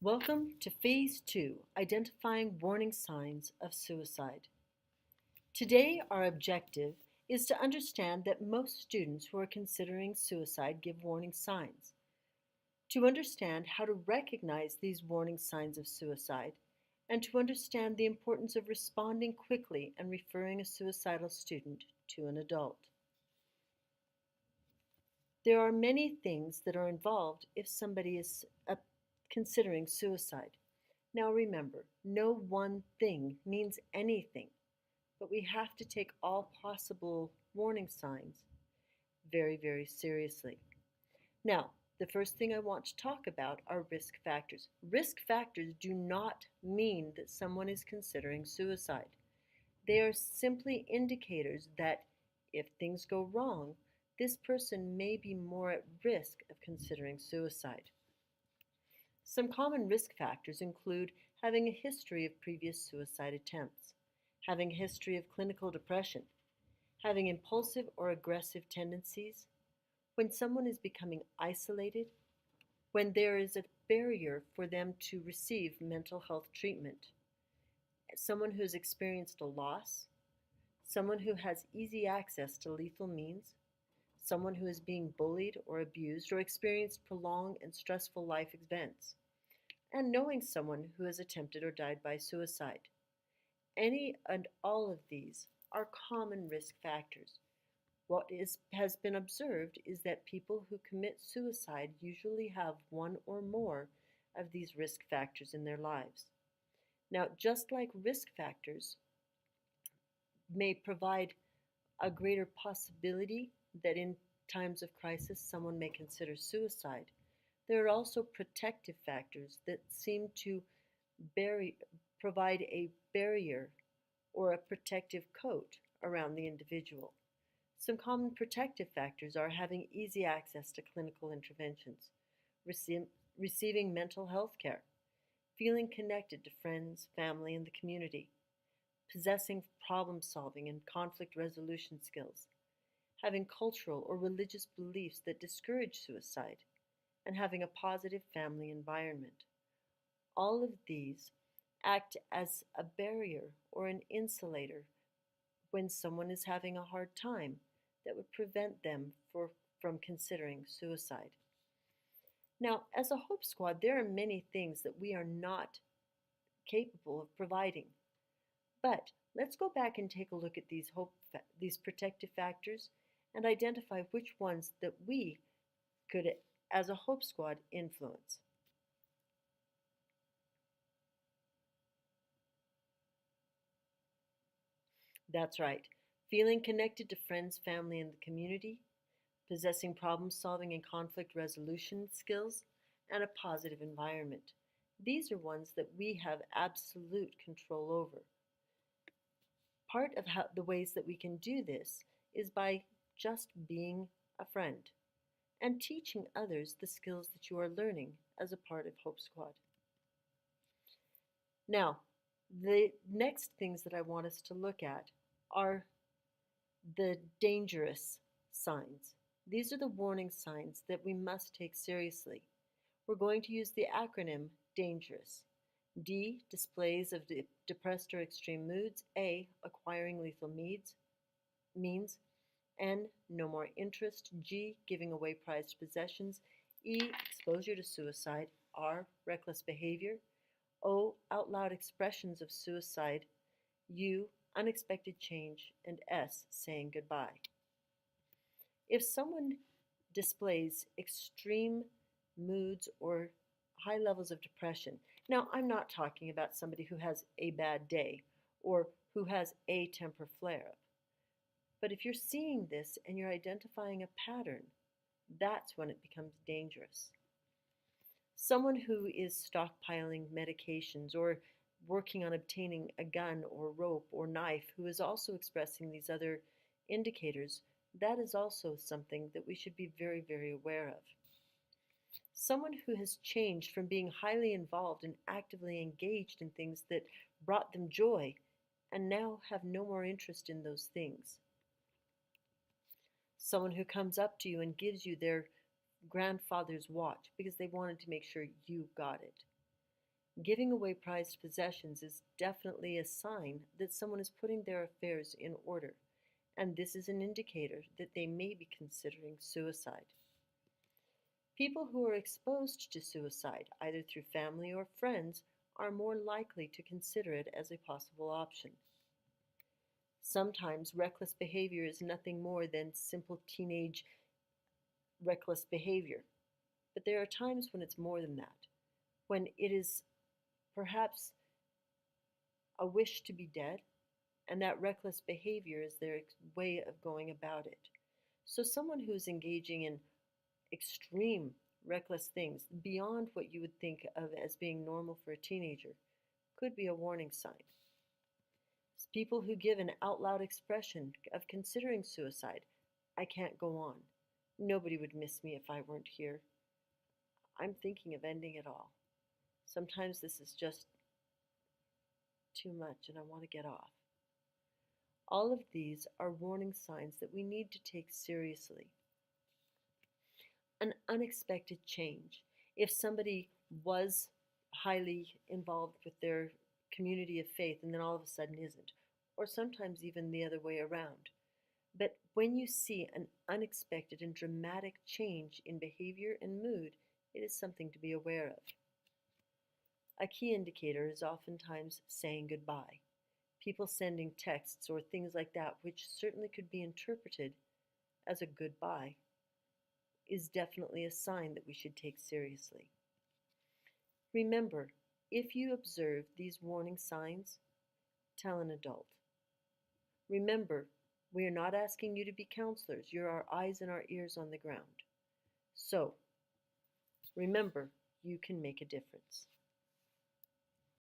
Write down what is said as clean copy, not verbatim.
Welcome to Phase 2, Identifying Warning Signs of Suicide. Today, our objective is to understand that most students who are considering suicide give warning signs. To understand how to recognize these warning signs of suicide, and to understand the importance of responding quickly and referring a suicidal student to an adult. There are many things that are involved if somebody is considering suicide. Now remember, no one thing means anything, but we have to take all possible warning signs very, very seriously. Now, the first thing I want to talk about are risk factors. Risk factors do not mean that someone is considering suicide. They are simply indicators that if things go wrong, this person may be more at risk of considering suicide. Some common risk factors include having a history of previous suicide attempts, having a history of clinical depression, having impulsive or aggressive tendencies, when someone is becoming isolated, when there is a barrier for them to receive mental health treatment, someone who has experienced a loss, someone who has easy access to lethal means, someone who is being bullied or abused or experienced prolonged and stressful life events, and knowing someone who has attempted or died by suicide. Any and all of these are common risk factors. Has been observed is that people who commit suicide usually have one or more of these risk factors in their lives. Now, just like risk factors may provide a greater possibility that in times of crisis someone may consider suicide, there are also protective factors that seem to provide a barrier or a protective coat around the individual. Some common protective factors are having easy access to clinical interventions, receiving mental health care, feeling connected to friends, family, and the community, possessing problem solving and conflict resolution skills, having cultural or religious beliefs that discourage suicide, and having a positive family environment. All of these act as a barrier or an insulator when someone is having a hard time that would prevent them from considering suicide. Now, as a Hope Squad, there are many things that we are not capable of providing. But let's go back and take a look at these protective factors and identify which ones that we could, as a Hope Squad, influence. That's right. Feeling connected to friends, family, and the community, possessing problem solving and conflict resolution skills, and a positive environment. These are ones that we have absolute control over. Part of the ways that we can do this is by just being a friend and teaching others the skills that you are learning as a part of Hope Squad. Now, the next things that I want us to look at are the dangerous signs. These are the warning signs that we must take seriously. We're going to use the acronym DANGEROUS. D, displays of depressed or extreme moods. A, acquiring lethal means. N, no more interest. G, giving away prized possessions. E, exposure to suicide. R, reckless behavior. O, out loud expressions of suicide. U, unexpected change. And S, saying goodbye. If someone displays extreme moods or high levels of depression, now I'm not talking about somebody who has a bad day or who has a temper flare up. But if you're seeing this and you're identifying a pattern, that's when it becomes dangerous. Someone who is stockpiling medications or working on obtaining a gun or rope or knife who is also expressing these other indicators, that is also something that we should be very, very aware of. Someone who has changed from being highly involved and actively engaged in things that brought them joy and now have no more interest in those things. Someone who comes up to you and gives you their grandfather's watch because they wanted to make sure you got it. Giving away prized possessions is definitely a sign that someone is putting their affairs in order, and this is an indicator that they may be considering suicide. People who are exposed to suicide, either through family or friends, are more likely to consider it as a possible option. Sometimes reckless behavior is nothing more than simple teenage reckless behavior, but there are times when it's more than that, when it is perhaps a wish to be dead, and that reckless behavior is their way of going about it. So, someone who's engaging in extreme reckless things beyond what you would think of as being normal for a teenager could be a warning sign. People who give an out loud expression of considering suicide. I can't go on. Nobody would miss me if I weren't here. I'm thinking of ending it all. Sometimes this is just too much and I want to get off. All of these are warning signs that we need to take seriously. An unexpected change. If somebody was highly involved with their community of faith and then all of a sudden isn't, or sometimes even the other way around. But when you see an unexpected and dramatic change in behavior and mood, it is something to be aware of. A key indicator is oftentimes saying goodbye. People sending texts or things like that, which certainly could be interpreted as a goodbye, is definitely a sign that we should take seriously. Remember, if you observe these warning signs, tell an adult. Remember, we are not asking you to be counselors. You're our eyes and our ears on the ground. So, remember, you can make a difference.